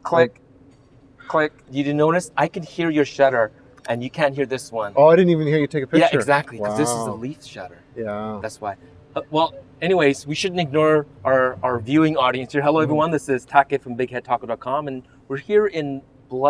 click, click. You didn't notice? I can hear your shutter, and you can't hear this one. Oh, I didn't even hear you take a picture. Yeah, exactly, because this is a Wow. leaf shutter. Yeah. That's why. Well, anyways, we shouldn't ignore our viewing audience here. Hello, everyone. This is Take from BigHeadTaco.com, and we're here in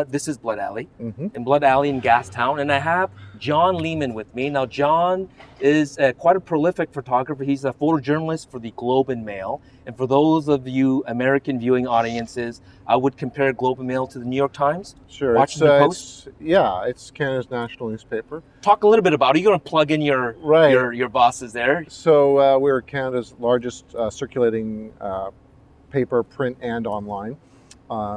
This is Blood Alley, in Blood Alley in Gastown, and I have John Lehmann with me. Now, John is quite a prolific photographer. He's a photojournalist for the Globe and Mail, and for those of you American viewing audiences, I would compare Globe and Mail to the New York Times. Sure. Washington Post. It's Canada's national newspaper. Talk a little bit about it. You're going to plug in your bosses there. So we're Canada's largest circulating paper, print, and online.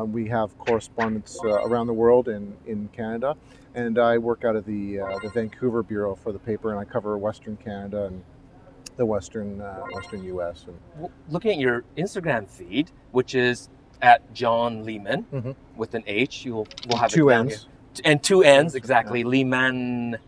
We have correspondents around the world in Canada, and I work out of the Vancouver bureau for the paper, and I cover Western Canada and the Western U.S. And looking at your Instagram feed, which is at John Lehmann with an H, we'll have two it down N's here. And two N's, exactly. Yeah. Lehmann.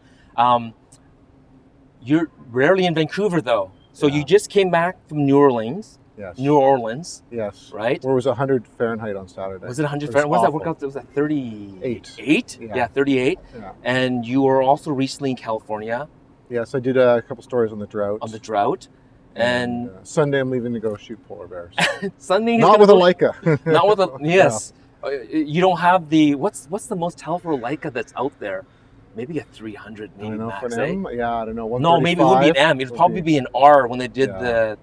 You're rarely in Vancouver though, so you just came back from New Orleans. Yes. New Orleans. Yes. Right? Where it was 100 Fahrenheit on Saturday. Was it 100 Fahrenheit? What does that work out? Was that 38? 8? Yeah, 38. Yeah. And you were also recently in California. Yes, I did a couple stories on the drought. On the drought. And Sunday I'm leaving to go shoot polar bears. Sunday not with a Leica. Not with a, yes. No. You don't have the, what's the most powerful Leica that's out there? Maybe a 300, maybe I don't know, max, for an M? Yeah, I don't know. No, maybe it would be an M. It would probably be an R when they did the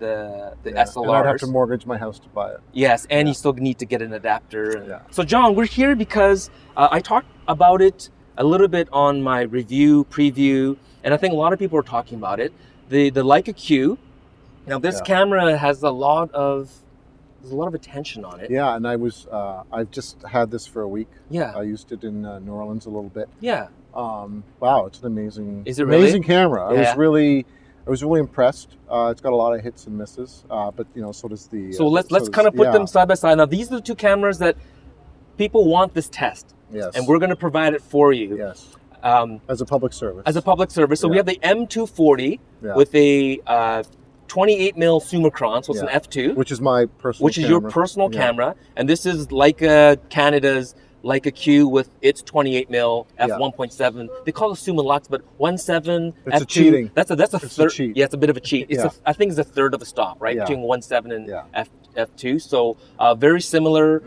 SLRs. And I'd have to mortgage my house to buy it. Yes, and you still need to get an adapter. So John, we're here because I talked about it a little bit on my preview, and I think a lot of people are talking about it. The Leica Q. Now this camera has a lot of attention on it. Yeah, and I've just had this for a week. Yeah. I used it in New Orleans a little bit. Yeah. Wow, it's an amazing, really? camera. I was really impressed. It's got a lot of hits and misses, but so does the. So let's kind of put them side by side. Now these are the two cameras that people want this test. Yes. And we're going to provide it for you. Yes. As a public service. So we have the M240 with a 28 mil Summicron, so it's an f2, which is my personal. Which is your personal camera, and this is Leica Canada's Leica Q with its 28 mil f1.7. They call it Summilux, but 1.7 it's f2. Cheating. That's a third. Yeah, it's a bit of a cheat. I think it's a third of a stop, right, between 1.7 and f2. So very similar,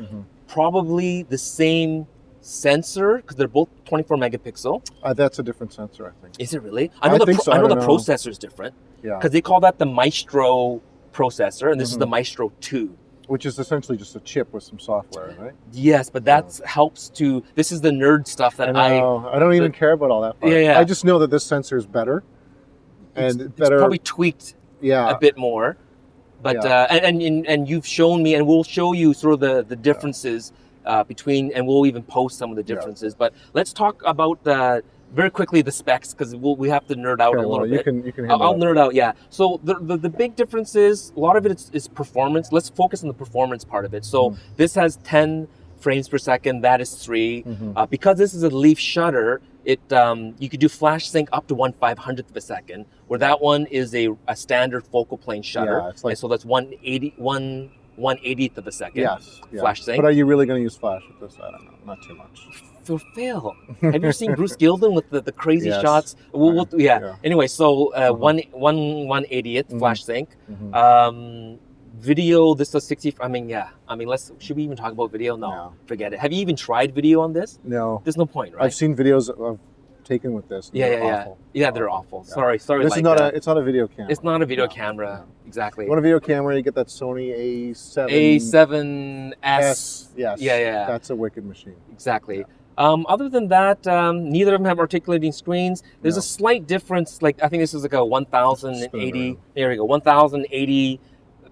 probably the same sensor because they're both 24 megapixel. That's a different sensor, I think. Is it really? I know the processor is different. Yeah. Because they call that the Maestro processor, and this is the Maestro 2. Which is essentially just a chip with some software, right? Yes, but that helps to. This is the nerd stuff that I don't even care about all that part. Yeah. I just know that this sensor is better, and it's probably tweaked a bit more. But and you've shown me, and we'll show you sort of the differences between, and we'll even post some of the differences. But let's talk about very quickly the specs, because we have to nerd out a little bit. You can I'll nerd out, yeah. So the big difference is, a lot of it is performance. Let's focus on the performance part of it. So this has 10 frames per second, that is 3. Because this is a leaf shutter, you could do flash sync up to 1/500th of a second, where that one is a standard focal plane shutter. Yeah, it's like, and so that's 1/80th of a second flash sync. But are you really going to use flash with this? I don't know, not too much. For Phil, have you seen Bruce Gilden with the crazy shots? Anyway, so 1/80th flash sync. Video, this is 60. Should we even talk about video? No, forget it. Have you even tried video on this? No. There's no point, right? I've seen videos of taken with this. Awful. Yeah, they're awful. Sorry. This is not it's not a video camera. It's not a video camera. Exactly. You want a video camera, you get that Sony A7S. Yes. Yeah. That's a wicked machine. Exactly. Other than that, neither of them have articulating screens. There's a slight difference. Like, I think this is like a 1080. There we go. 1080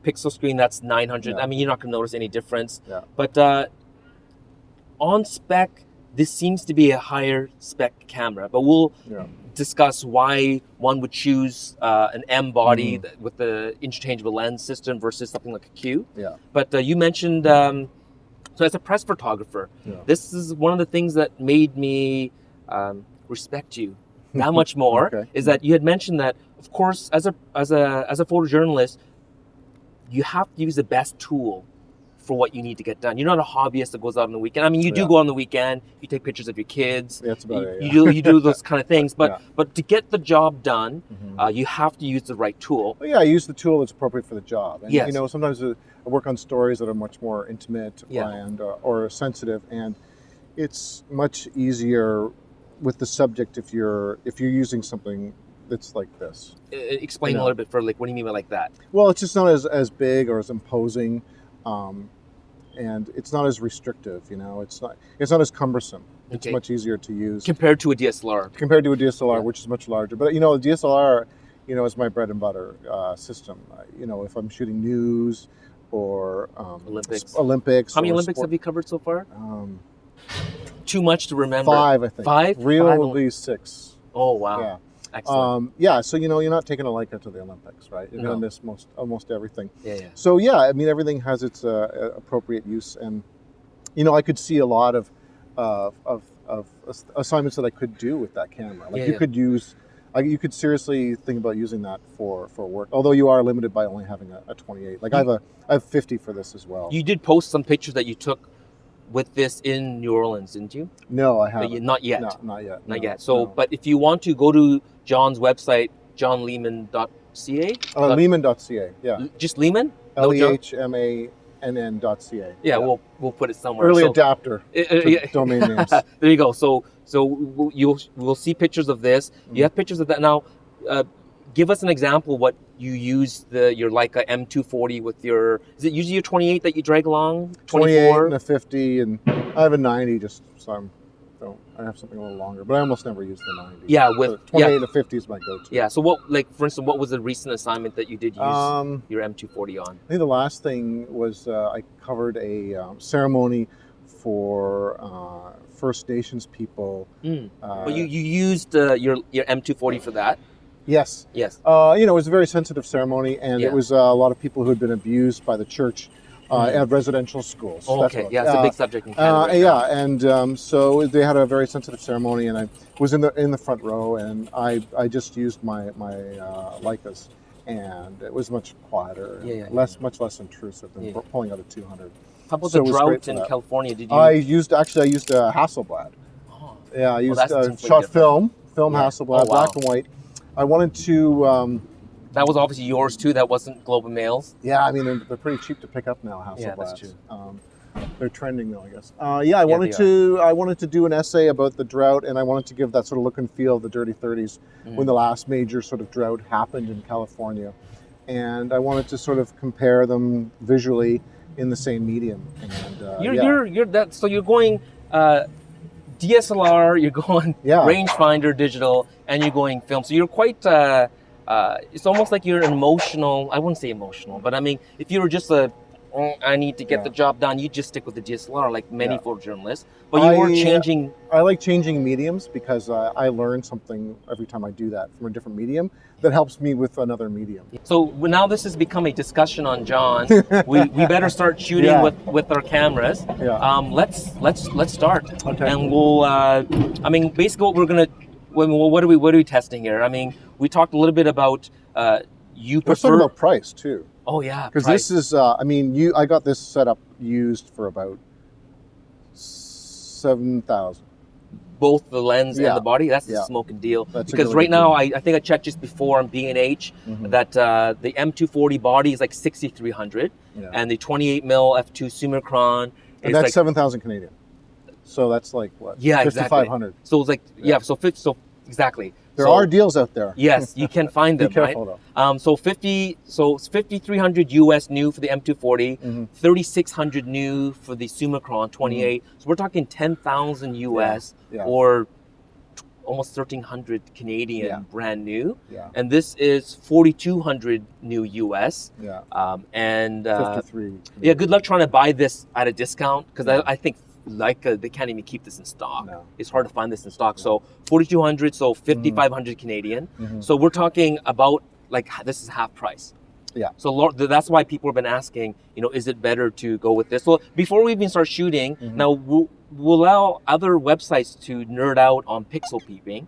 pixel screen. That's 900. I mean, you're not going to notice any difference. Yeah. But on spec, this seems to be a higher spec camera. But we'll discuss why one would choose an M body with the interchangeable lens system versus something like a Q. Yeah. But you mentioned. So as a press photographer, this is one of the things that made me respect you that much more. Is that you had mentioned that, of course, as a photojournalist, you have to use the best tool for what you need to get done. You're not a hobbyist that goes out on the weekend. I mean, you do go on the weekend. You take pictures of your kids. That's about it. You do those kind of things. But but to get the job done, you have to use the right tool. Well, I use the tool that's appropriate for the job. And yes. you know, sometimes I work on stories that are much more intimate and or sensitive, and it's much easier with the subject if you're using something that's like this. Explain a little bit further. Like, what do you mean by like that? Well, it's just not as big or as imposing, and it's not as restrictive. You know, it's not as cumbersome. It's much easier to use compared to a DSLR. Compared to a DSLR, which is much larger. But you know, a DSLR, you know, is my bread and butter system. You know, if I'm shooting news or Olympics. How many Olympics have you covered so far? Too much to remember. 5, I think. 5? Real will be 6. Oh wow. Yeah. Excellent. So you know, you're not taking a Leica to the Olympics, right? You're gonna miss almost everything. Yeah. So I mean, everything has its appropriate use, and you know, I could see a lot of assignments that I could do with that camera. Like you could use, you could seriously think about using that for work. Although you are limited by only having a 28. Like I have 50 for this as well. You did post some pictures that you took with this in New Orleans, didn't you? No, I haven't. Not yet. No, not yet. Not yet. So, but if you want to go to John's website, johnlehmann.ca. Lehmann.ca. Yeah. Just Lehmann? LEHMANN.ca. Yeah, we'll put it somewhere. Early adapter to domain names. There you go. So we'll see pictures of this. You have pictures of that now. Give us an example what you use your Leica M240 with your. Is it usually your 28 that you drag along? 24 and a 50, and I have a 90. Just so I have something a little longer, but I almost never use the 90. Yeah, with 28 and a 50 is my go-to. Yeah. So for instance, what was the recent assignment that you did use your M240 on? I think the last thing was I covered a ceremony for First Nations people. Well, you used your M240 for that. Yes. Yes. You know, it was a very sensitive ceremony, and it was a lot of people who had been abused by the church at residential schools. Oh, okay. It's a big subject in Canada. Right and so they had a very sensitive ceremony, and I was in the front row, and I just used my Leicas, and it was much quieter, much less intrusive than pulling out a 200. How about the drought in California? Did you? I used a Hasselblad. Oh. Yeah, I used shot film Hasselblad, black and white. I wanted to. That was obviously yours too. That wasn't Globe and Mail's. Yeah, I mean they're pretty cheap to pick up now. Hasselblads. Yeah, that's true. They're trending though, I guess. I wanted to do an essay about the drought, and I wanted to give that sort of look and feel of the dirty 30s when the last major sort of drought happened in California, and I wanted to sort of compare them visually in the same medium. And you're that. So you're going. DSLR, you're going rangefinder digital, and you're going film. So you're quite, it's almost like you're emotional. I wouldn't say emotional, but I mean, if you were just I need to get the job done, you just stick with the DSLR like many photojournalists. But you weren't changing. I like changing mediums because I learn something every time I do that from a different medium that helps me with another medium. So now this has become a discussion on John. we better start shooting with our cameras. Yeah. Let's start. Okay. And we'll. I mean, basically, what we're gonna. What are we testing here? I mean, we talked a little bit about you prefer. Let's talk about price too. Oh yeah, because this is. I mean, I got this setup used for about $7,000. Both the lens and the body. That's a smoking deal. Because right now, I think I checked just before on B&H that the M240 body is like 6,300, and the 28mm f2 Summicron. And that's 7,000 Canadian. So that's like what? Yeah, 5,500. Exactly. So it's like so exactly. There are deals out there. Yes, you can find them. Be careful, right? So it's 5,300 US new for the M240, 3,600 new for the Summicron 28. So we're talking 10,000 US or almost 1,300 Canadian brand new. Yeah. And this is 4,200 new US. Yeah. And 53. Yeah. Good luck trying to buy this at a discount because I think. Leica, they can't even keep this in stock. No. It's hard to find this in stock. So 4,200, so 5,500 Canadian. So we're talking about like this is half price. Yeah. So that's why people have been asking, is it better to go with this? Well, before we even start shooting, now we'll allow other websites to nerd out on pixel peeping.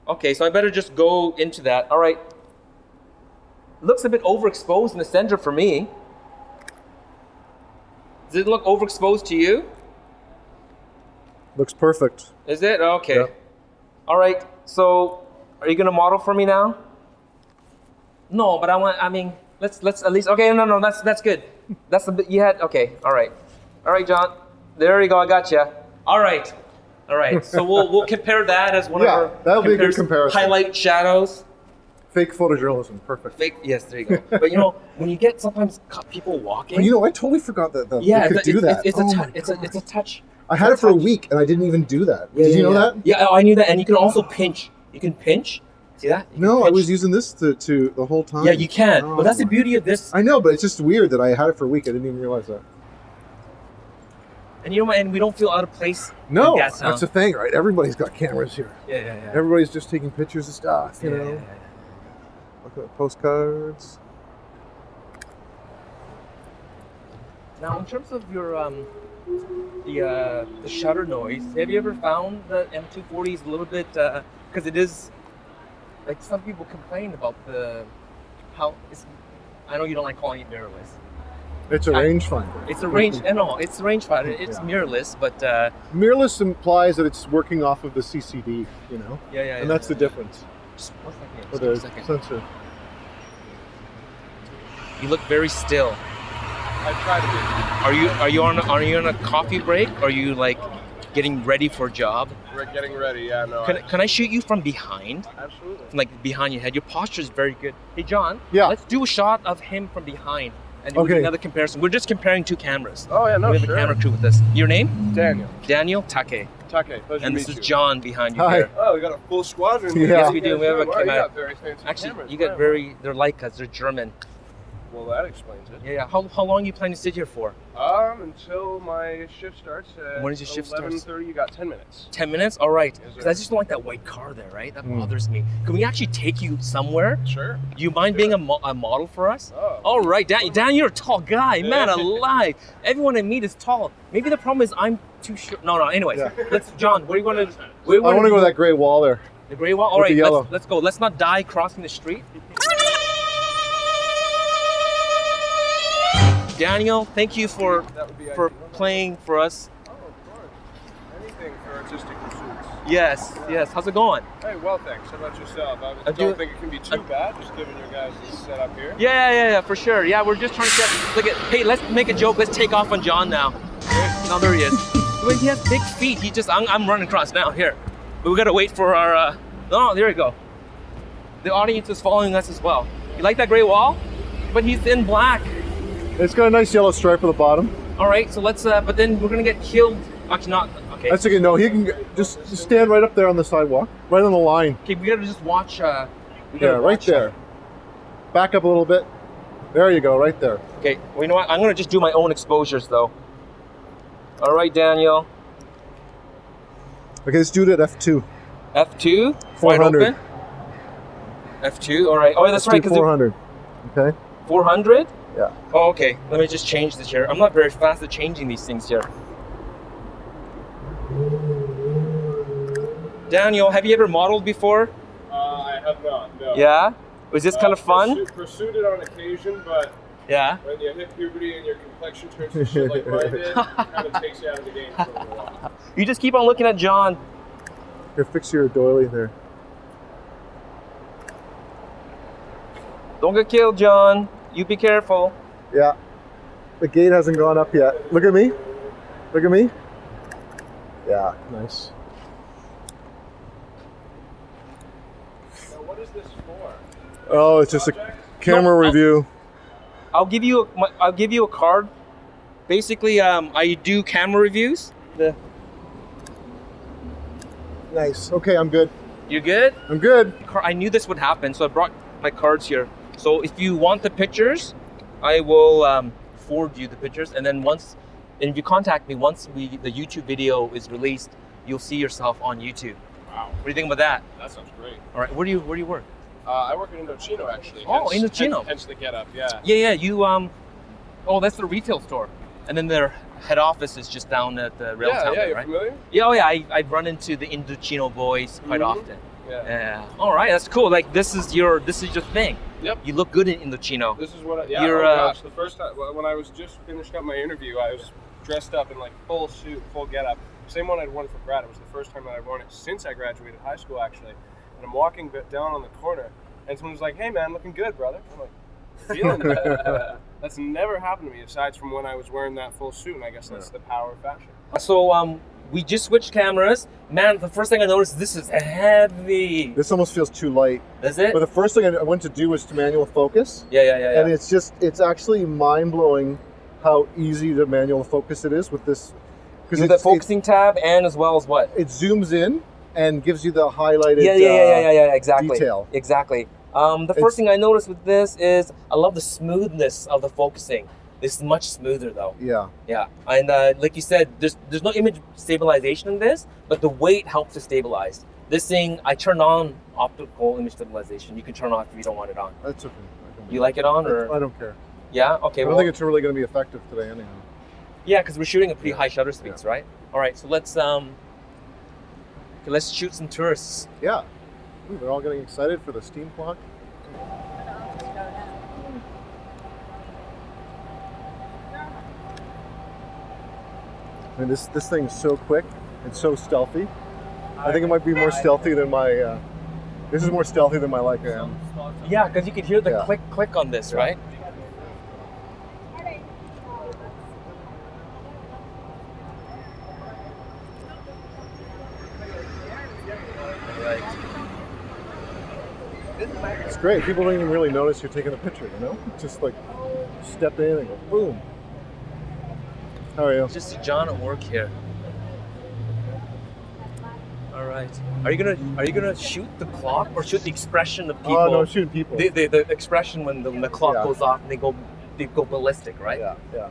Okay, so I better just go into that. All right. Looks a bit overexposed in the center for me. Does it look overexposed to you? Looks perfect. Is it? Okay. Yeah. All right. So, are you gonna model for me now? No, but I mean, let's at least. Okay, no, that's good. That's the bit you had. Okay. All right, John. There you go. I got you. All right. So we'll compare that as one of our. That'll be a good comparison. Highlight shadows. Fake photojournalism, perfect. Fake. Yes, there you go. But when you get sometimes people walking. I totally forgot that they could do that. It's a touch. I had it for a week and I didn't even do that. Did you know that? Yeah, I knew that. And you can also pinch. You can pinch. See that? No, I was using this to the whole time. Yeah, you can. But that's the beauty of this. I know, but it's just weird that I had it for a week. I didn't even realize that. And and we don't feel out of place. No, that's the thing, right? Everybody's got cameras here. Yeah. Everybody's just taking pictures of stuff, you know. Yeah. Look at postcards. Now, in terms of your the shutter noise, have you ever found the M240 is a little bit because it is like some people complain about how it's. I know you don't like calling it mirrorless. It's a rangefinder. It's a rangefinder. It's mirrorless, but mirrorless implies that it's working off of the CCD, you know. Yeah. And that's the difference. Just 1 second. With Just 1 the second. sensor. You look very still. I try to be. Are you on a coffee break? Or are you like getting ready for a job? We're getting ready. Yeah, no. Can I shoot you from behind? Absolutely. Like behind your head. Your posture is very good. Hey John. Yeah. Let's do a shot of him from behind, and we'll do another comparison. We're just comparing two cameras. Oh yeah, no, we have a camera crew with us. Your name? Daniel. Daniel Take. Pleasure And to meet this is you. John behind you Hi. here. Oh, we got a full squadron. Yeah. Yes, we do. We have a Wow, you got very fancy Actually, cameras. you got they're Leicas. They're German. Well, that explains it. Yeah. How long are you planning to sit here for? Until my shift starts. When does your shift start? 11:30. You got 10 minutes. 10 minutes? All right. Yes, Because sir. I just don't like that white car there, right? That bothers me. Can we actually take you somewhere? Sure. Do you mind being a model for us? Oh. All right, Dan, you're a tall guy. Man alive. Everyone I meet is tall. Maybe the problem is I'm too short. No. Anyways, John, where are you going to? I want to go to that gray wall there. The gray wall? All With right, the yellow. let's go. Let's not die crossing the street. Daniel, thank you for That would be playing for us. Oh, of course. Anything for artistic pursuits. Yes. How's it going? Hey, well, thanks. How about yourself? I I'm don't doing- think it can be too bad, just given your guys' setup here. Yeah, for sure. Yeah, we're just trying to get. Look at. Hey, let's make a joke. Let's take off on John now. Now there he is. Wait, he has big feet. I'm running across now. Here, but we gotta wait for our. Oh, there we go. The audience is following us as well. You like that gray wall? But he's in black. It's got a nice yellow stripe at the bottom. All right, so let's. But then we're gonna get killed. Actually, not. Okay. That's okay. No, he can just stand right up there on the sidewalk, right on the line. Okay, we gotta just watch. Yeah, right there. Back up a little bit. There you go, right there. Okay, well, you know what? I'm gonna just do my own exposures though. All right, Daniel. Okay, let's do it at f2. F2. 400. Wide open. F2. All right. Oh, that's right. 400. Okay. 400. Yeah. Oh, okay. Let me just change this here. I'm not very fast at changing these things here. Daniel, have you ever modeled before? I have not, no. Yeah? Was this kind of fun? Pursued it on occasion, but Yeah. when you hit puberty and your complexion turns to shit like mine did, it kind of takes you out of the game for a little while. You just keep on looking at John. Here, fix your doily there. Don't get killed, John. You be careful. Yeah. The gate hasn't gone up yet. Look at me. Look at me. Yeah, nice. Now, what is this for? Oh, it's just a camera review. I'll give you a card. Basically, I do camera reviews. Nice. Okay, I'm good. You good? I'm good. I knew this would happen, so I brought my cards here. So if you want the pictures, I will forward you the pictures, and then if you contact me once the YouTube video is released, you'll see yourself on YouTube. Wow. What do you think about that? That sounds great. All right, where do you work? I work in Indochino, actually. Oh, Indochino. Hence the get up, yeah. Yeah. You oh, that's the retail store, and then their head office is just down at the rail town, Yeah, there, you're right? familiar? Yeah, I run into the Indochino boys quite often. Yeah. All right, that's cool. Like this is your thing. Yep. You look good in the chino. This is what You're, gosh, the first time when I was just finishing up my interview, I was dressed up in like full suit, full getup. Same one I'd worn for grad. It was the first time that I'd worn it since I graduated high school, actually. And I'm walking down on the corner, and someone was like, "Hey man, looking good, brother." I'm like, feeling that. That's never happened to me aside from when I was wearing that full suit, and I guess that's the power of fashion. So we just switched cameras. Man, the first thing I noticed, this is heavy. This almost feels too light. Is it? But the first thing I went to do was to manual focus. Yeah. And it's actually mind-blowing how easy to manual focus it is with this. Because the focusing tab and as well as what? It zooms in and gives you the highlighted Yeah, exactly. detail. Exactly. The first thing I noticed with this is I love the smoothness of the focusing. This is much smoother though. Yeah. Yeah, and like you said, there's no image stabilization in this, but the weight helps to stabilize. This thing, I turned on optical image stabilization. You can turn off if you don't want it on. That's okay. You like it on, or? I don't care. Yeah? Okay. I don't think it's really going to be effective today anyhow. Yeah, because we're shooting at pretty high shutter speeds, right? All right, so let's shoot some tourists. Yeah. Ooh, they're all getting excited for the steam clock. I mean, this thing's so quick and so stealthy. I think it might be more stealthy than my. This is more stealthy than my Leica M. Yeah, because you can hear the click on this, right? It's great. People don't even really notice you're taking a picture, you know? Just like step in and go boom. How are you? Just a John at work here. All right. Are you gonna shoot the clock or shoot the expression of people? Oh no, shooting people. The expression when the clock goes off and they go ballistic, right? Yeah.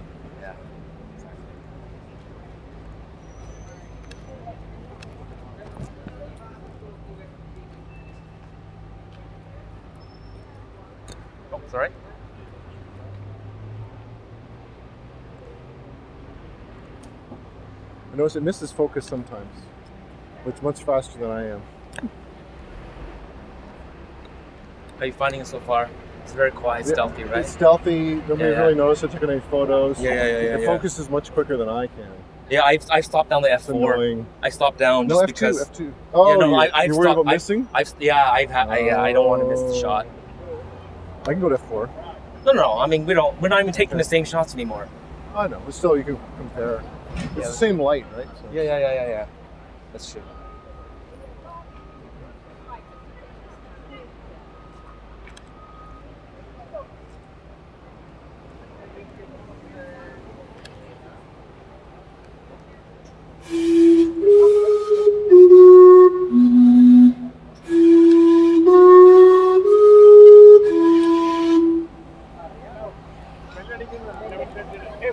Oh, sorry. I notice it misses focus sometimes, which is much faster than I am. How are you finding it so far? It's very quiet, stealthy, right? It's stealthy. Nobody's really noticed I took any photos. Yeah. The focus is much quicker than I can. Yeah, I stopped down the It's F4. annoying. I stopped down No, just F2, because. F2. Oh, Yeah, no, you're worried about missing? I don't want to miss the shot. I can go to F4. No. I mean, we're not even taking the same shots anymore. I know, but still you can compare. It's the same light, right? So. Yeah. That's true.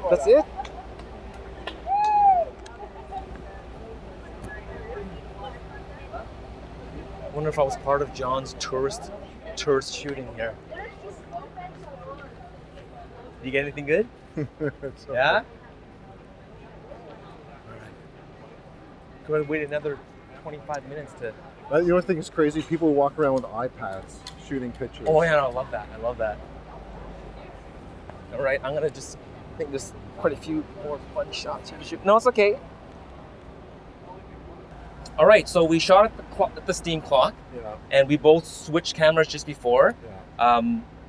That's it? I wonder if I was part of John's tourist shooting here. Did you get anything good? Yeah? Alright. Go ahead and wait another 25 minutes to... You know what I think is crazy? People walk around with iPads shooting pictures. Oh yeah, I love that. Alright, I'm gonna just... I think there's quite a few more fun shots here to shoot. No, it's okay. All right, so we shot at the steam clock, and we both switched cameras just before. Yeah.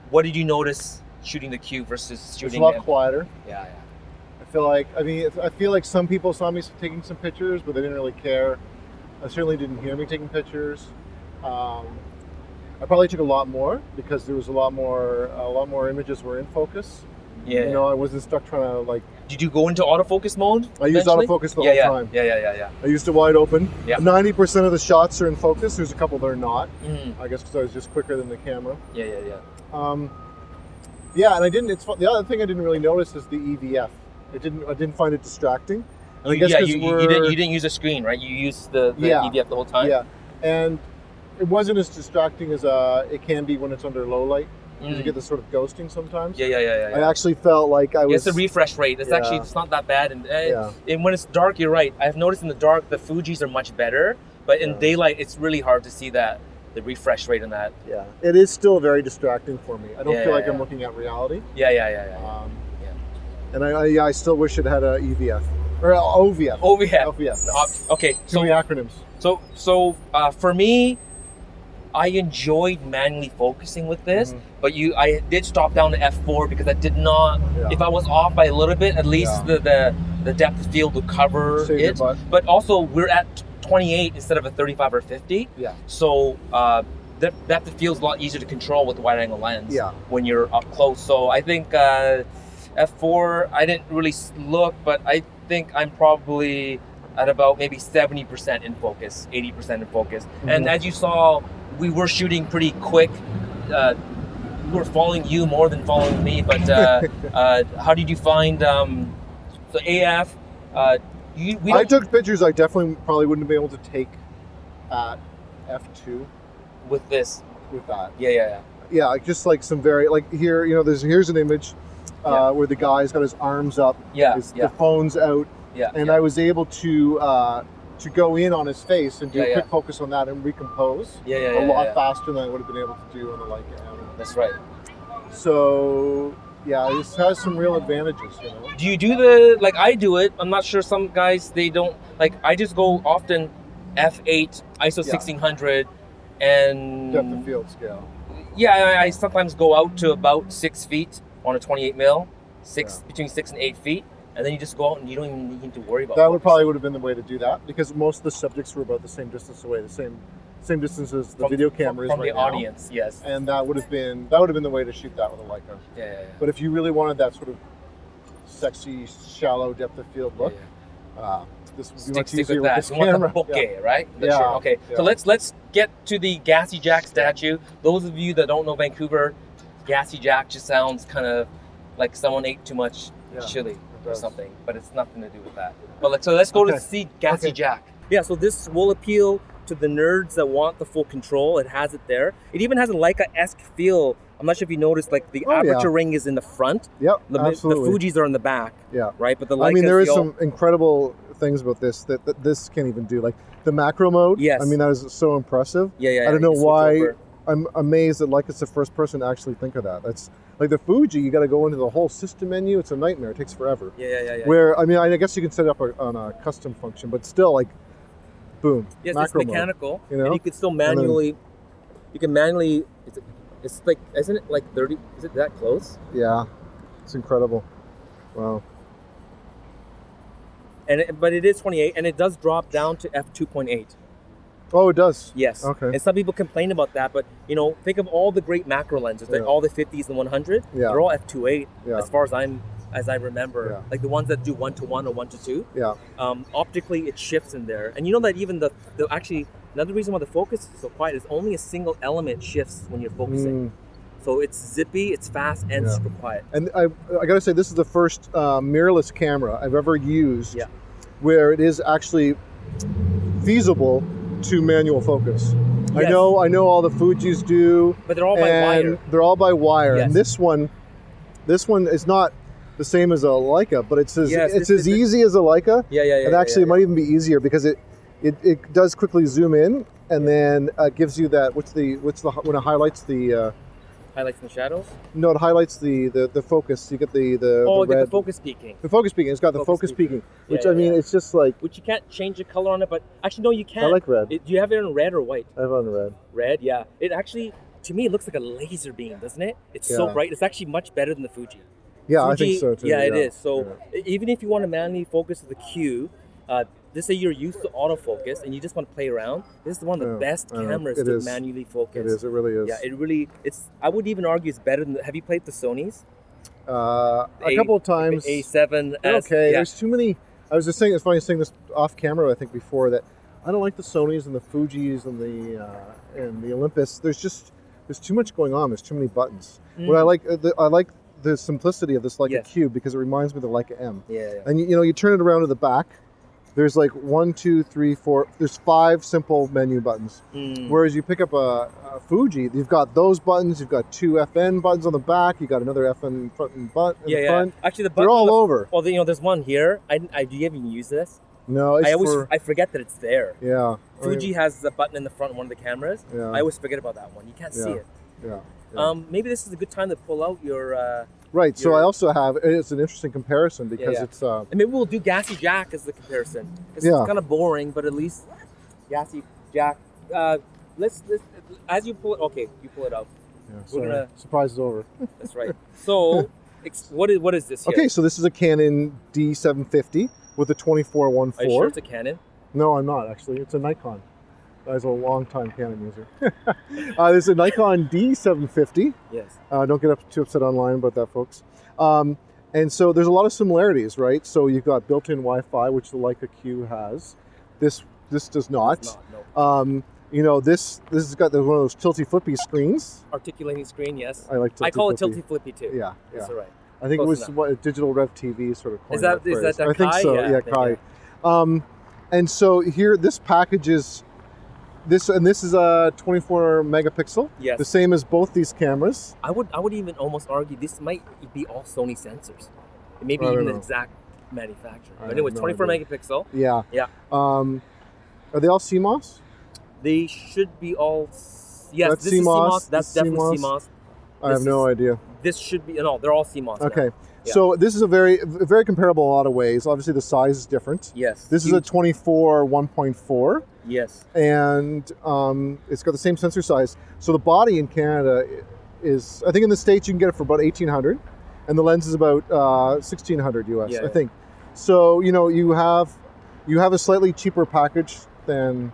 What did you notice shooting the Q versus shooting? It's a lot quieter. Yeah. I feel like some people saw me taking some pictures, but they didn't really care. I certainly didn't hear me taking pictures. I probably took a lot more because there was a lot more images were in focus. Yeah. You know, I wasn't stuck trying to like. Did you go into autofocus mode? I used autofocus the whole time. Yeah. I used it wide open. Yeah. 90% of the shots are in focus. There's a couple that are not. Mm-hmm. I guess because I was just quicker than the camera. Yeah. Yeah, and I didn't. The other thing I didn't really notice is the EVF. I didn't find it distracting. And I guess you didn't use a screen, right? You used the EVF the whole time. Yeah, and it wasn't as distracting as it can be when it's under low light. Because you get this sort of ghosting sometimes. Yeah. I actually felt like I was. It's the refresh rate. It's actually not that bad, and when it's dark, you're right. I've noticed in the dark the Fujis are much better, But in daylight, it's really hard to see the refresh rate in that. Yeah, it is still very distracting for me. I don't feel like yeah. I'm looking at reality. Yeah. And I still wish it had a EVF or OVF. OVF. Okay. Too many acronyms. So for me, I enjoyed manually focusing with this, but I did stop down to f4 because I did not. Yeah. If I was off by a little bit, at least the depth of field would cover Save your it. butt. But also, we're at 28 instead of a 35 or 50. Yeah. So the depth of field is a lot easier to control with the wide angle lens. Yeah. When you're up close. So I think f4. I didn't really look, but I think I'm probably at about maybe 70% in focus, 80% in focus. And as you saw, we were shooting pretty quick. We were following you more than following me, but how did you find so AF? I took pictures I definitely probably wouldn't be able to take at f2 with this. with that. Yeah. Yeah, like just like some very like here, here's an image where the guy's got his arms up, the phone's out, and I was able to go in on his face and do a quick focus on that and recompose a lot faster than I would have been able to do on the Leica M. That's right. So yeah, this has some real advantages, Do you do like I do it? I'm not sure some guys, they don't, like I just go often f8, ISO 1600, and depth of field scale. Yeah, I sometimes go out to about 6 feet on a 28 mil, between 6 and 8 feet, and then you just go out and you don't even need to worry about that. Probably would have been the way to do that because most of the subjects were about the same distance away, the same distance as the video camera is from right the now. audience. Yes, and that would have been the way to shoot that with a Leica. Yeah. But if you really wanted that sort of sexy, shallow depth of field look, this would be much easier with this camera. You want the bokeh, right? Sure. Okay, so let's get to the Gassy Jack statue. Those of you that don't know Vancouver, Gassy Jack just sounds kind of like someone ate too much chili or something, but it's nothing to do with that. But let's go to see Gassy Jack. Yeah, so this will appeal to the nerds that want the full control. It has it there. It even has a Leica-esque feel. I'm not sure if you noticed, like the aperture ring is in the front. Yep, absolutely. The Fujis are in the back. Yeah. Right, but the Leica. there is some incredible things about this that this can't even do. Like the macro mode. Yes. That is so impressive. Yeah. I don't know why. I'm amazed that Leica's the first person to actually think of that. That's like the Fuji. You got to go into the whole system menu. It's a nightmare. It takes forever. Yeah. Where I guess you can set it up on a custom function, but still like. Boom. Yes, macro it's mechanical, mode, and you can still manually. You can manually. It's like, isn't it like 30? Is it that close? Yeah, it's incredible. Wow. But it is 28, and it does drop down to f2.8. Oh, it does. Yes. Okay. And some people complain about that, but think of all the great macro lenses, like all the 50s and 100. Yeah. They're all f2.8 as far as I remember. Yeah. Like the ones that do 1:1 or 1:2. Yeah. Optically, it shifts in there, and that even the actually another reason why the focus is so quiet is only a single element shifts when you're focusing. So it's zippy, it's fast, and super quiet. And I gotta say, this is the first mirrorless camera I've ever used where it is actually feasible to manual focus. Yes. I know all the Fujis do, but they're all by wire. They're all by wire, yes. And this one is not the same as a Leica, but it's as easy as a Leica. And actually, it might even be easier because it does quickly zoom in, and then gives you that. What's the when it highlights the. Highlights the shadows? No, it highlights the focus. You get the red. Get the focus peaking. The focus peaking. It's got the focus peaking, which it's just like. Which you can't change the color on it, but actually no, you can. I like red. Do you have it in red or white? I have it on red. Red, yeah. It actually, to me, it looks like a laser beam, doesn't it? It's so bright. It's actually much better than the Fuji. Yeah, Fuji, I think so too. Yeah, it is. So even if you want to manually focus with the Q, just say you're used to autofocus and you just want to play around, this is one of the best cameras to manually focus. It is. It really is. Yeah, it's. I would even argue it's better than. Have you played the Sonys? A couple of times. A7. Okay. There's too many. I was just saying. It's funny saying this off camera. I think before that, I don't like the Sonys and the Fujis and the Olympus. There's too much going on. There's too many buttons. What I like the simplicity of this Leica Q because it reminds me of the Leica M. Yeah. And you turn it around to the back. There's like 1, 2, 3, 4. There's 5 simple menu buttons. Whereas you pick up a Fuji, you've got those buttons. You've got 2 FN buttons on the back. You got another FN front and front. Yeah. Actually, they're all over. Well, there's one here. Do you even use this? No, it's I forget that it's there. Yeah. Fuji has a button in the front of one of the cameras. Yeah. I always forget about that one. You can't see it. Yeah. Maybe this is a good time to pull out your. Right. So I also have. It's an interesting comparison because it's. And maybe we'll do Gassy Jack as the comparison. It's kind of boring, but at least Gassy Jack. Let's as you pull it. Okay, you pull it out. Yeah. Sorry. Surprise is over. That's right. So, what is this here? Okay, so this is a Canon D750 with a 24-1.4. Are you sure it's a Canon? No, I'm not actually. It's a Nikon. I was a long-time Canon user. This is a Nikon D750. Yes. Don't get too upset online about that, folks. And so there's a lot of similarities, right? So you've got built-in Wi-Fi, which the Leica Q has. This does not. No. You know, this has got one of those tilty flippy screens. Articulating screen, yes. I like tilty I call flippy. it tilty flippy too. Yeah. That's all right. I think Close it was what Digital Rev TV sort of coined Is that phrase. I Kai? think so. Yeah, Kai. Yeah. And so here, this package is this is a 24 megapixel. Yes. The same as both these cameras. I would even almost argue this might be all Sony sensors. It may be even the exact manufacturer. But anyway, 24 megapixel. Yeah. Yeah. Are they all CMOS? They should be all. Yes, That's this is CMOS. That's definitely CMOS. CMOS. I have no idea. This should be they're all CMOS. Okay. Now. Yeah. So this is a very comparable in a lot of ways. Obviously, the size is different. Yes. This is a 24 1.4. Yes. And it's got the same sensor size. So the body in Canada is, I think in the States you can get it for about $1,800, and the lens is about $1,600 US, I think. So you have a slightly cheaper package than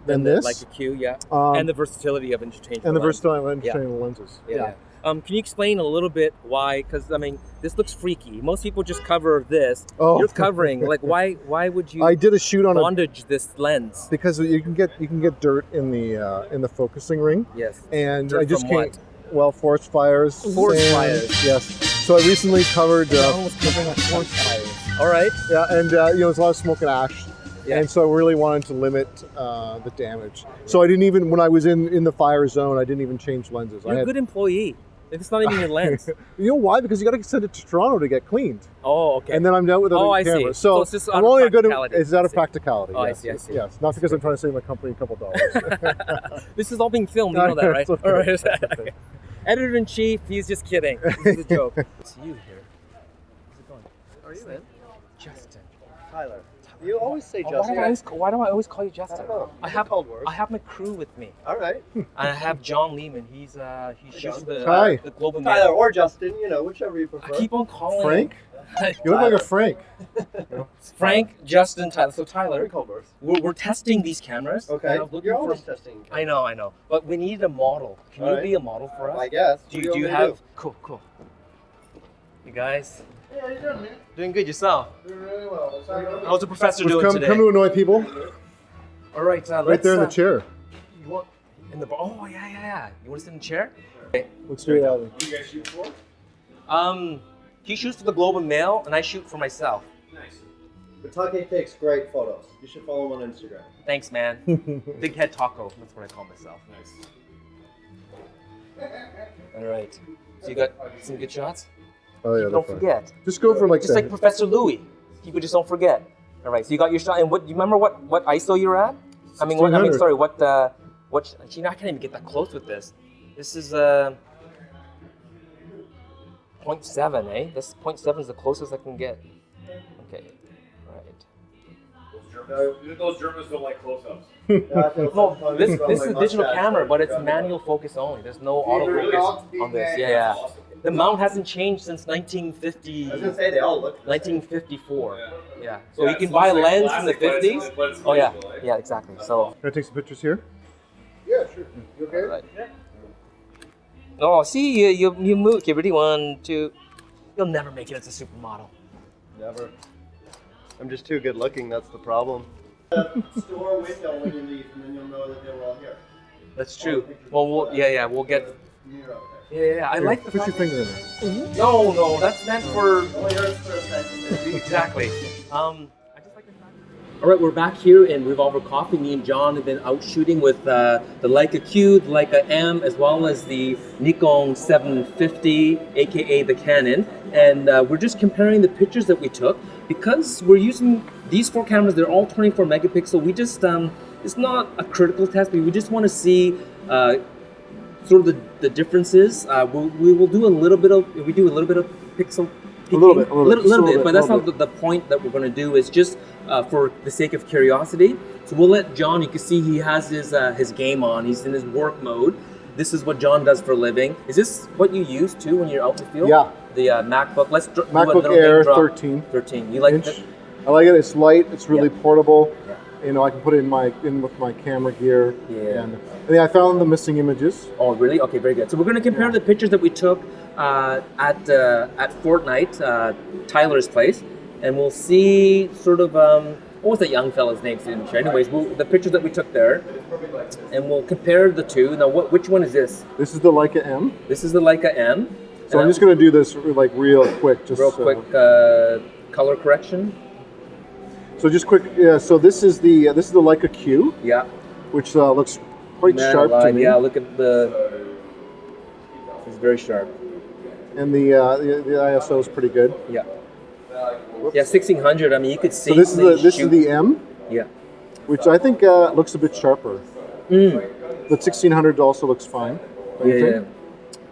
this. Like a Q, yeah. And the versatility of interchangeable and the lenses. versatility of interchangeable lenses. Yeah. Can you explain a little bit why? Because I mean, this looks freaky. Most people just cover this. Oh. You're covering. Like, why would you? I did a shoot on bondage this lens because you can get dirt in the focusing ring. Yes. And dirt I just from can't. what? Well, forest fires. Forest fires. Yes. So I recently covered. Almost covering up forest fires. All right. Yeah, and there's a lot of smoke and ash. Yeah. And so I really wanted to limit the damage. So I didn't even, when I was in the fire zone, I didn't even change lenses. You're a good employee. It's not even your lens. You know why? Because you got to send it to Toronto to get cleaned. Oh, okay. And then I'm done with other I cameras. see. So it's just I'm only a good. It's out of practicality. Oh, yes. I see. Yes, not because I'm trying to save my company a couple dollars. This is all being filmed. You know that, right? Okay. All right. Okay. Editor-in-chief, he's just kidding. This is a joke. It's you here. How's it going? How are you, man? Justin. Tyler. You always say Justin. Why do I always call you Justin? I have my crew with me. All right. And I have John Lehmann. He shoots the Global Tyler Mail. or Justin, whichever you prefer. I keep on calling Frank? You look like a Frank. Frank, Justin, Tyler. So Tyler, Call birth. we're testing these cameras. Okay. And I'm looking You're for- always testing. I know. But we need a model. Can All you right. be a model for us? I guess. Do you have? Cool. You guys? Yeah, how you doing, man? Doing good yourself. Doing really well. How's the professor doing Come today? to annoy people. All right, Right there in the chair. You want in the oh yeah. You want to sit in the chair? Let's do that. You guys shoot before? He shoots for the Globe and Mail, and I shoot for myself. Nice. Batake takes great photos. You should follow him on Instagram. Thanks, man. Big Head Taco. That's what I call myself. Nice. All right. So you got some good shots? Oh yeah. Don't forget. Just go for Just like Professor Louis. People just don't forget. All right. So you got your shot. And what? You remember what ISO you're at? I mean, what? I can't even get that close with this. This is 0.7, eh? This 0.7 is the closest I can get. Okay. Right. Those Germans don't like close-ups. No, this is a digital camera, but it's manual focus only. There's no autofocus on this. Yeah. The mount hasn't changed since 1950. I was gonna say they all look. 1954. Yeah. So you can buy a lens from the 50s. Oh yeah. Yeah, exactly. So. Can I take some pictures here? Yeah, sure. You okay? Right. Oh, see, you move. Okay, ready? 1, 2. You'll never make it as a supermodel. Never. I'm just too good looking. That's the problem. Store window when you leave, and then you'll know that they were all here. That's true. Well, we'll get. Mirror out there. Yeah. I like the Put your fact. finger in there. No, that's meant for. Oh, yours for a second. Exactly. I just like the fact. All right, we're back here in Revolver Coffee. Me and John have been out shooting with the Leica Q, the Leica M, as well as the Nikon 750, aka the Canon. And we're just comparing the pictures that we took. Because we're using these 4 cameras, they're all 24 megapixel. We just, it's not a critical test, but we just want to see sort of the differences. We will do a little bit of, pixel peaking. A little bit, but that's not the point that we're going to do. Is just for the sake of curiosity. So we'll let John, you can see he has his game on. He's in his work mode. This is what John does for a living. Is this what you use too when you're out in the field? Yeah. The MacBook. Let's do MacBook a Air drop. 13. 13. You like it? I like it. It's light. It's really portable. Yeah. You know, I can put it in with my camera gear. Yeah. And I found the missing images. Oh, really? Okay, very good. So we're going to compare the pictures that we took at Fortnite, Tyler's place, and we'll see sort of what was that young fella's name? Anyways, the pictures that we took there, and we'll compare the two. Now, which one is this? This is the Leica M. This is the Leica M. So I'm just going to do this like real quick. Color correction. So just quick. Yeah. So this is the Leica Q. Yeah. Which looks quite sharp to me. Yeah. Look at it's very sharp. And the ISO is pretty good. Yeah. Yeah, 1600. I mean, you could see. So this is the M. Yeah. Which I think looks a bit sharper. The 1600 also looks fine. Yeah.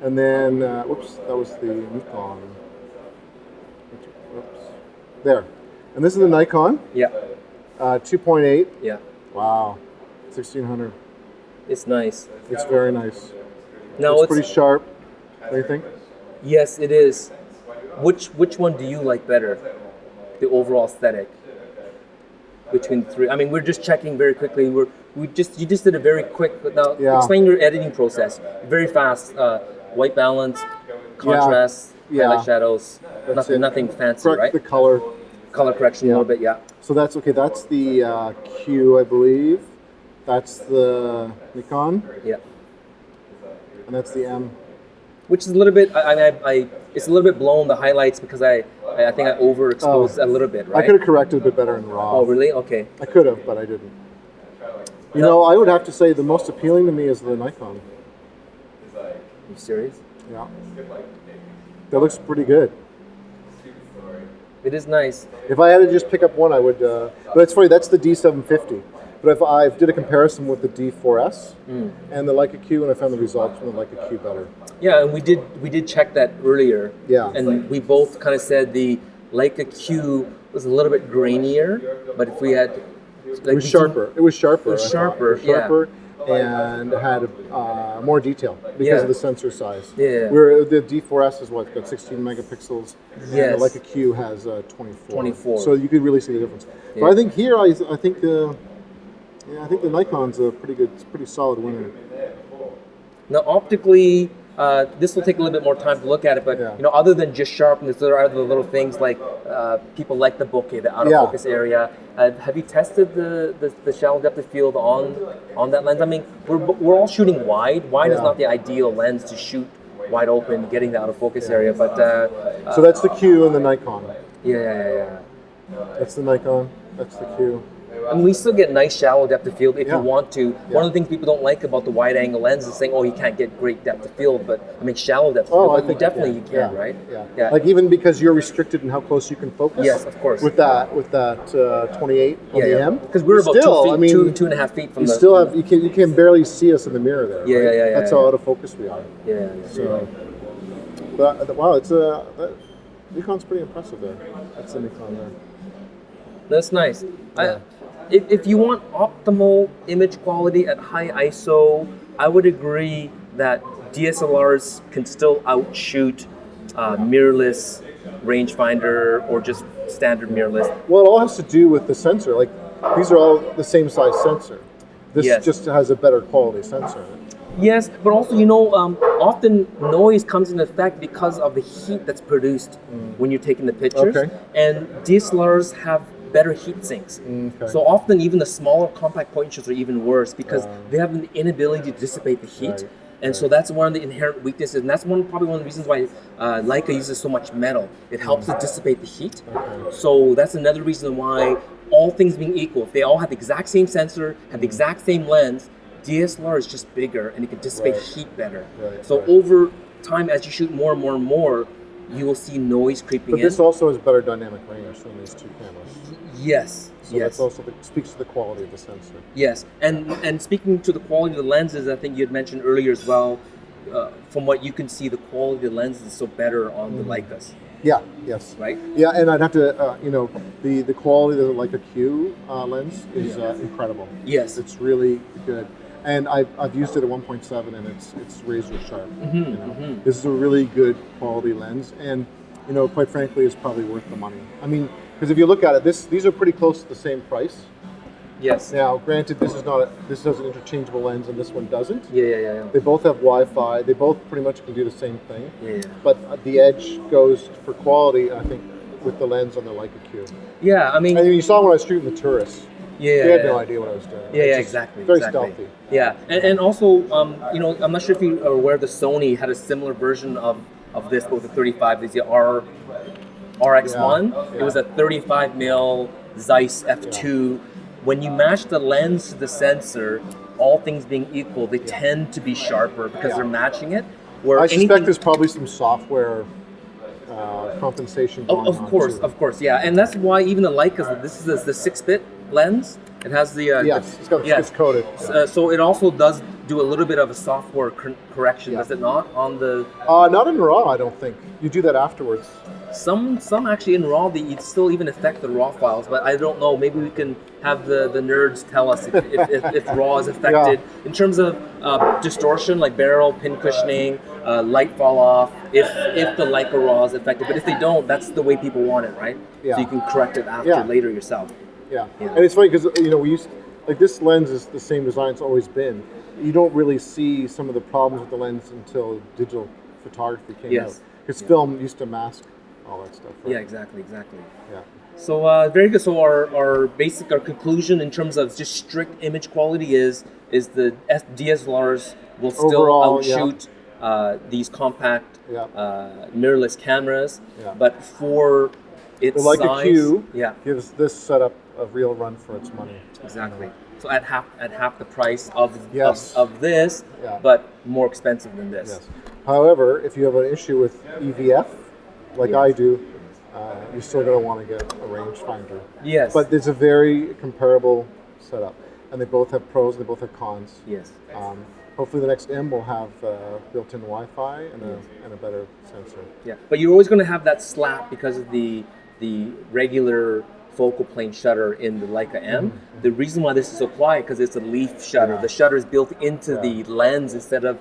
And then, whoops, that was the Nikon. Whoops. There. And this is the Nikon. Yeah. 2.8. Yeah. Wow. 1600. It's nice. It's very nice. No, it's pretty sharp. What do you think? Yes, it is. Which one do you like better? The overall aesthetic between the three. I mean, we're just checking very quickly. You just did a very quick. Now, explain your editing process. Very fast. White balance, contrast, highlight shadows. Nothing fancy, correct, right? The color correction a little bit. Yeah. So that's okay. That's the Q, I believe. That's the Nikon. Yeah. And that's the M. Which is a little bit. It's a little bit blown, the highlights, because I think I overexposed a little bit, right? I could have corrected a bit better in RAW. Oh, really? Okay. I could have, but I didn't. You know, I would have to say the most appealing to me is the Nikon. Are you serious? Yeah. That looks pretty good. It is nice. If I had to just pick up one, I would. But it's funny, that's the D750. But if I did a comparison with the D4S and the Leica Q, and I found the results from the Leica Q better. Yeah, and we did check that earlier. Yeah. And we both kind of said the Leica Q was a little bit grainier, but if we had, it was sharper. It was sharper. It was sharper. And had more detail because of the sensor size. Yeah. Where the D4S is got 16 megapixels. Yes. And the Leica Q has 24. 24. So you could really see the difference. Yeah. But I think here, I think the Nikon's a pretty solid winner. Now optically, this will take a little bit more time to look at it, but you know, other than just sharpness, there are other little things like people like the bokeh, the out of focus area. Have you tested the shallow depth of field on that lens? I mean, we're all shooting wide. Wide is not the ideal lens to shoot wide open, getting the out of focus area. But so that's the Q and the Nikon. Yeah. That's the Nikon. That's the Q. And we still get nice shallow depth of field if you want to. One of the things people don't like about the wide angle lens is saying, oh, you can't get great depth of field, but I mean shallow depth of field, I think you can, right? Yeah. Like even because you're restricted in how close you can focus. Yes, of course. With that 28 on the M. Because we're about 2 feet, 2.5 feet from you can barely see us in the mirror there. Yeah. That's how out of focus we are. Yeah. So, but wow, it's that Nikon's pretty impressive there. That's the Nikon there. That's nice. Yeah. If you want optimal image quality at high ISO, I would agree that DSLRs can still outshoot mirrorless rangefinder or just standard mirrorless. Well, it all has to do with the sensor. Like these are all the same size sensor. This just has a better quality sensor. Yes, but also, you know, often noise comes into effect because of the heat that's produced when you're taking the pictures. Okay. And DSLRs have better heat sinks. Okay. So often even the smaller compact point and shoots are even worse because they have an inability to dissipate the heat. Right. And so that's one of the inherent weaknesses, and that's probably one of the reasons why Leica uses so much metal. It helps to dissipate the heat. So that's another reason why, all things being equal, if they all have the exact same sensor, have the exact same lens, DSLR is just bigger and it can dissipate heat better. So over time, as you shoot more and more and more, you will see noise creeping in. But this also has better dynamic range than these two cameras. Yes. So that's also speaks to the quality of the sensor. Yes, and speaking to the quality of the lenses, I think you had mentioned earlier as well. From what you can see, the quality of the lenses is so better on the Leicas. Yeah. Yes. Right. Yeah, and I'd have to, the quality of the Leica Q lens is incredible. Yes, it's really good. And I've used it at 1.7, and it's razor sharp. This is a really good quality lens, and quite frankly, it's probably worth the money. I mean, because if you look at it, these are pretty close to the same price. Yes. Now, granted, this has an interchangeable lens, and this one doesn't. Yeah. They both have Wi-Fi. They both pretty much can do the same thing. Yeah. But the edge goes for quality, I think, with the lens on the Leica Q. Yeah, I mean, you saw when I was shooting the tourists. They had no idea what I was doing. Yeah, exactly. Very stealthy. Yeah, and also, I'm not sure if you are aware the Sony had a similar version of this, but with the 35. There's the RX1. Yeah. It was a 35 mil Zeiss f2. Yeah. When you match the lens to the sensor, all things being equal, they tend to be sharper because they're matching it. Where I suspect there's probably some software compensation going on. Of course, yeah, and that's why even the Leicas, this is the 6-bit lens. It has the it's coded. So it also does do a little bit of a software correction, does it not? On the not in RAW, I don't think. You do that afterwards. Some actually in RAW, they still even affect the RAW files, but I don't know. Maybe we can have the nerds tell us if RAW is affected in terms of distortion, like barrel, pin cushioning, light fall off. If the Leica RAW is affected, but if they don't, that's the way people want it, right? Yeah. So you can correct it after later yourself. Yeah, and it's funny because we used this lens is the same design it's always been. You don't really see some of the problems with the lens until digital photography came out. Because film used to mask all that stuff. Right? Yeah, exactly. Yeah. So very good. So our conclusion in terms of just strict image quality is the DSLRs will still overall, outshoot these compact mirrorless cameras, but for its the Leica size, Q gives this setup a real run for its money. Exactly. So at half the price of this, but more expensive than this. Yes. However, if you have an issue with EVF, like I do, you're still going to want to get a rangefinder. Yes. But it's a very comparable setup, and they both have pros and they both have cons. Yes. Hopefully the next M will have built-in Wi-Fi and a better sensor. Yeah, but you're always going to have that slap because of the regular focal plane shutter in the Leica M. Mm-hmm. The reason why this is so quiet because it's a leaf shutter. The shutter is built into the lens instead of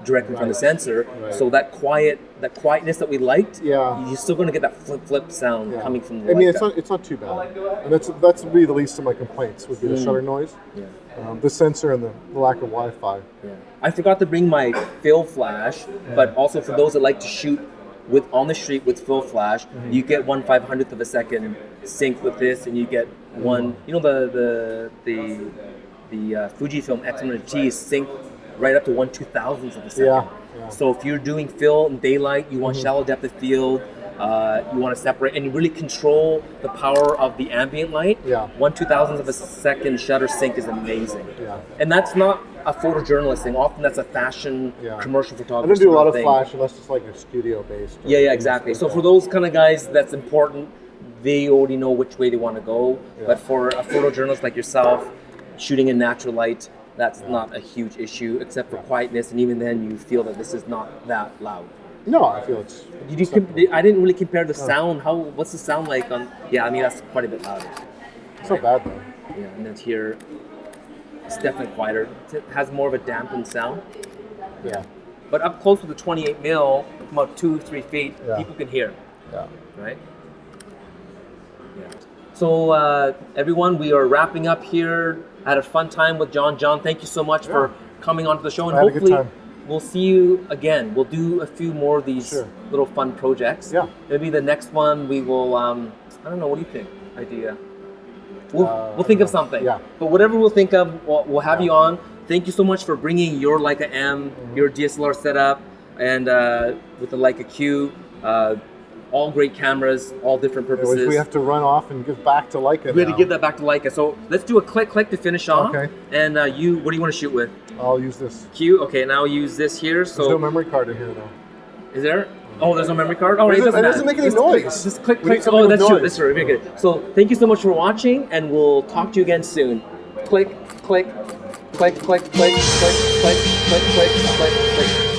directly from the sensor. Right. So that quietness that we liked, you're still going to get that flip sound coming from the Leica. I mean, it's not too bad. And that's really the least of my complaints would be the shutter noise, the sensor, and the lack of Wi-Fi. Yeah. I forgot to bring my fill flash, but also for those that like to shoot on the street with full flash, you get 1/500th of a second sync with this, and you get one. You know the Fujifilm X100T is sync right up to 1/2000th of a second. Yeah. So if you're doing fill in daylight, you want shallow depth of field. You want to separate and you really control the power of the ambient light. 1/2000th of a second shutter sync is amazing. And that's not a photojournalist thing. Often that's a fashion commercial photography. I don't do a lot of flash unless it's like a studio based. Yeah, exactly. So for those kind of guys, that's important. They already know which way they want to go. But for a photojournalist like yourself, shooting in natural light, that's not a huge issue, except for quietness. And even then, you feel that this is not that loud. No, I feel it's. I didn't really compare the sound. What's the sound like on? Yeah, I mean that's quite a bit louder. It's not bad though. Yeah, and then here, it's definitely quieter. It has more of a dampened sound. Yeah. But up close with the 28 mil, about 2-3 feet, people can hear. Yeah. Right. Yeah. So everyone, we are wrapping up here. I had a fun time with John. John, thank you so much for coming onto the show, and hopefully we'll see you again. We'll do a few more of these little fun projects. Yeah. Maybe the next one we will. I don't know. What do you think? Idea. We'll think of something. Yeah. But whatever we'll think of, we'll have you on. thank you so much for bringing your Leica M, your DSLR setup, and with the Leica Q. All great cameras, all different purposes. Anyways, we have to run off and give back to Leica We had to now. give that back to Leica. So let's do a click to finish off. Okay. And what do you want to shoot with? I'll use this. Q. Okay, now use this here. So There's no memory card in here though. is there? Oh, there's no memory card. Oh, It it doesn't make any noise. Just click. We need something Oh, with that's true. noise. That's true. Very good. So thank you so much for watching, and we'll talk to you again soon. Click, click, click, click, click, click, click, click, click, click, click.